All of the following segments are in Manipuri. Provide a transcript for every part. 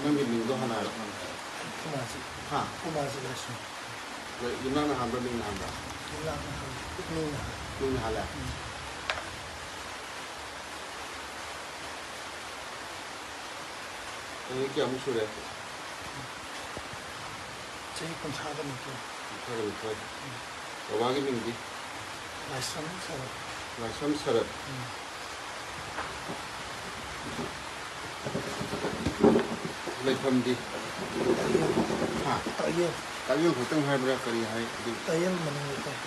ꯅꯪꯒꯤ ꯃꯤꯡꯗꯣ ꯍꯥꯟꯅ ꯍꯥꯏꯔꯣ. ꯀꯨꯃꯥꯁꯤ. ꯍꯥ? ꯀꯨꯃꯥꯁꯤ ꯂꯥꯏꯁ꯭ꯔꯝ. ꯌꯨꯝꯅꯥꯡꯅ ꯍꯥꯟꯕ꯭ꯔꯥ ꯃꯤꯡꯅ ꯍꯥꯟꯕ꯭ꯔꯥ? ꯌꯨꯝꯅꯥꯡꯅ ꯍꯥꯟꯕ. ꯃꯤꯡꯅ ꯍꯥꯟꯕ. ꯃꯤꯡꯅ ꯍꯥꯜꯂꯦ. ꯆꯍꯤ ꯀꯌꯥꯃꯨꯛ ꯁꯨꯔꯦ? ꯆꯍꯤ 30-niꯊꯣꯏ. 30-niꯊꯣꯏ. ꯕꯕꯥꯒꯤ ꯃꯤꯡꯗꯤ? ꯂꯥꯏꯁ꯭ꯔꯝ ꯁꯔꯠ. ꯂꯥꯏꯁ꯭ꯔꯝ ꯁꯔꯠ. ꯂꯩꯐꯝꯗꯤ? ꯍꯥ? ꯇꯥꯛꯌꯦꯜ. ꯇꯥꯛꯌꯦꯜ ꯈꯛꯇꯪ ꯍꯥꯏꯕ꯭ꯔꯥ ꯀꯔꯤ ꯍꯥꯏ? ꯇꯥꯛꯌꯦꯜ ꯃꯅꯤꯡ ꯂꯩꯀꯥꯏ.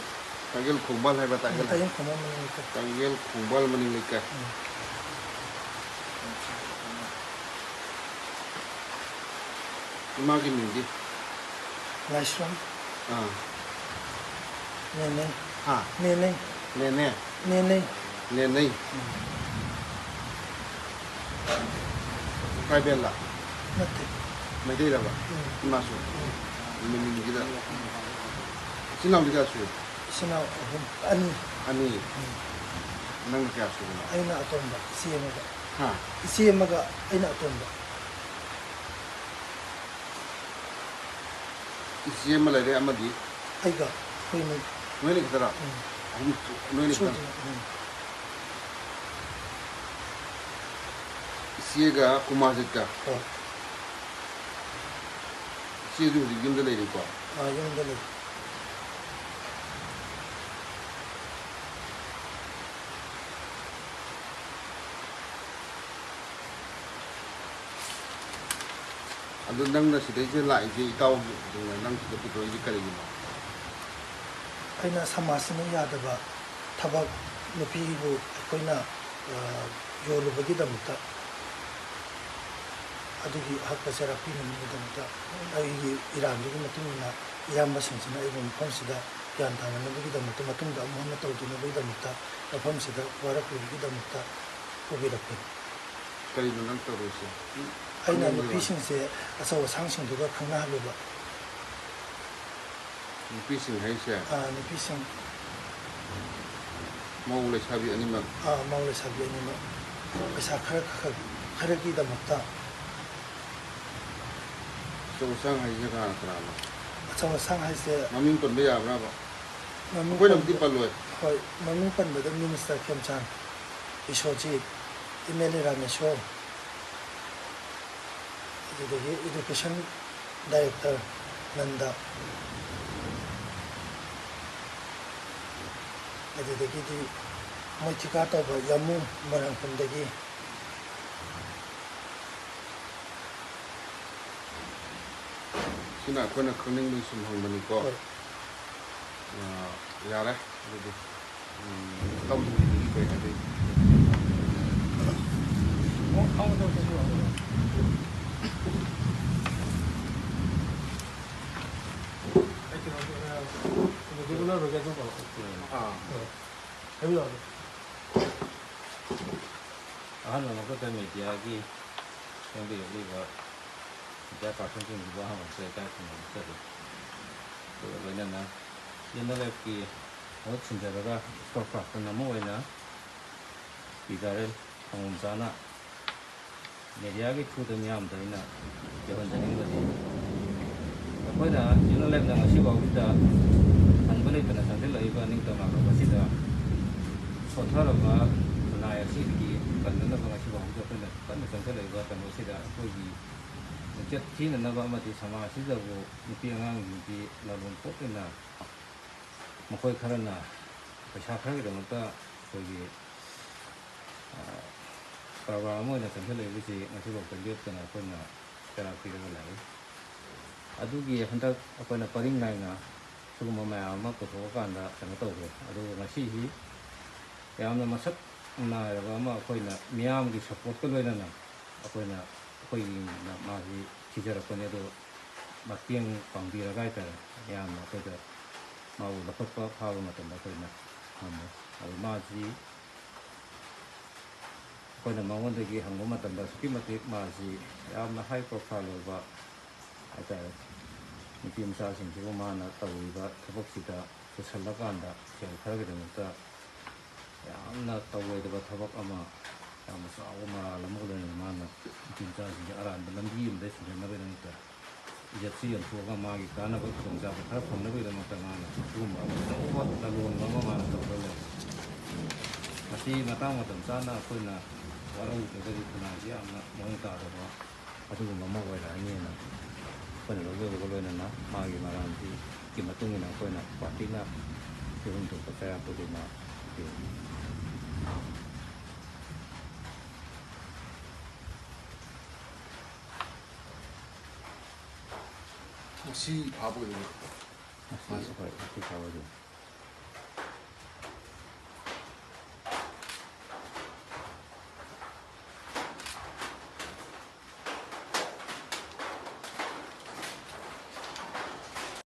ꯇꯥꯛꯌꯦꯜ ꯈꯣꯡꯕꯥꯜ ꯍꯥꯏꯕ꯭ꯔꯥ? ꯇꯥꯛꯌꯦꯜ ꯈꯣꯡꯕꯥꯜ ꯃꯅꯤꯡ ꯂꯩꯀꯥꯏ. ꯇꯥꯛꯌꯦꯜ ꯈꯣꯡꯕꯥꯜ ꯃꯅꯤꯡ ꯂꯩꯀꯥꯏ. 이마기 민디? 라이스람? 네네. 하? 네네. 네네. 네네. 네네. 프라이벨라? 맞대. 메데이라바? 이마수? 민기다. 신나우리가 수? 신나우 아니. 아니. nang kaya suuna? Ayun na atomba. Isiyamaga. Ha? Isiyamaga ayun na atomba. Isiyama lagi amadi? Ayga. Kuinig. Nuenik tara? Nuenik tara? Isiyaga kumazit ka? Isiyaga yung dalay rin ko? Yung dalay. Ado nang nasidaysa laisi ikaw nang pituloy karigino. Ayna samasina yadaba tabak nupibu akoina yolubagidamta adugi hakka serapi numidamta ai irandugi matungina iyambasinjina ai mafamsida yan tananabagidamta matungda amuhanna tawdunabagidamta mafamsida warakubagidamta ubirappe. Karino nang tawrosi? Ayna nupisingse asawa sangsinduga khangnahaluba. Nupising haise? Nupising mau lesabi animak? Mau lesabi animak. Pesa kharagidamta. Asawa sang haise kana karama? Asawa sang haise maming panba yabra ba? Akoy namdi paloy? Hoy, maming panbada Minister Khemchan Ishojit MLA Rameshwar Education Director Nanda adudagidi moitika tawba yamu marangpumdagi sina akoyna khangning sum hangbani ko yare adudi tam di kai ade ahal nama ko ta media gi yang di liwa ja ka thong king ba ha se ka thong se to lo na na yin le ki ho chin ja ga ko ka na mo na bi ga re hong sa na media gi thu de nyam da na je ban jani ba di ko da yin le na si ba wi da ang ba le ta na sa de lai ba ning ta ma ba si da so tha ra ba na ya si ki kan na ba si ba wi da na kan na sa le ba ta no si da ko gi jet thi na ba ma ti sama si da go ni pi ngang ni pi la bon po na ma khoi khara na pa sha khara ga ta ko gi para mo na sa le bi si na si ba ka le ta na ko na ta pi ra la adugi handa ko na paring nai na su ma ma ma ko ko kan da ta to go adu na si hi yamna masak na ba ma ko na miyam gi support ko le na ko na ko na ma hi chi jara ko ne do ma tiang pang di ra ga ta yam na ko da ma u la pa pa ma ta ko na ma ji ko na ma won de gi hang ma ta ba ki ma ti ma ji yam na high profile ba ata ni pim sa sing ji ma na ta wi ba thobok si da su sal la kan da se khara ga ta yamna ta wi da ba thobok ama ꯌꯥꯝꯅ ꯆꯥꯎꯕ ꯃꯔꯥꯜ ꯑꯃꯒ ꯂꯣꯏꯅꯅ ꯃꯥꯅ ꯅꯨꯄꯤ ꯃꯆꯥꯁꯤꯡꯁꯦ ꯑꯔꯥꯟꯕ ꯂꯝꯕꯤ ꯑꯃꯗ ꯁꯤꯖꯤꯟꯅꯕꯒꯤꯗꯃꯛꯇ ꯏꯖꯠꯁꯤ ꯌꯣꯟꯊꯣꯛꯑꯒ ꯃꯥꯒꯤ ꯀꯥꯟꯅꯕ ꯈꯨꯗꯣꯡꯆꯥꯕ ꯈꯔ ꯐꯪꯅꯕꯒꯤꯗꯃꯛꯇ ꯃꯥꯅ ꯑꯗꯨꯒꯨꯝꯕ ꯑꯆꯧꯕ ꯂꯂꯣꯟꯕ ꯑꯃ ꯃꯥꯅ ꯇꯧꯔ ꯂꯩ ꯃꯁꯤ ꯃꯇꯥꯡ ꯃꯇꯝ ꯆꯥꯅ ꯑꯩꯈꯣꯏꯅ ꯋꯥꯔꯧꯗ꯭ꯔꯒꯗꯤ ꯈꯨꯟꯅꯥꯏꯁꯤ ꯌꯥꯝꯅ ꯃꯑꯣꯡ ꯇꯥꯗꯕ ꯑꯗꯨꯒꯨꯝꯕ ꯑꯃ ꯑꯣꯏꯔꯛꯑꯅꯤꯅ ꯑꯩꯈꯣꯏꯅ ꯂꯧꯖꯕꯒ ꯂꯣꯏꯅꯅ ꯃꯥꯒꯤ ꯃꯔꯥꯜꯁꯤꯒꯤ ꯃꯇꯨꯡ ꯏꯟꯅ ꯑꯩꯈꯣꯏꯅ ꯄꯥꯔꯇꯤꯅ ꯄꯤꯐꯝ ꯊꯣꯛꯄ ꯆꯩꯔꯥꯛꯄꯗꯤ ꯃꯥ ꯄꯤꯔꯤ ꯉꯁꯤ ꯐꯥꯕ ꯑꯣꯏꯗꯣꯏꯅꯤ ꯉꯁꯤ ꯑꯩꯈꯣꯏ ꯉꯁꯤ ꯐꯥꯎꯕꯗꯤ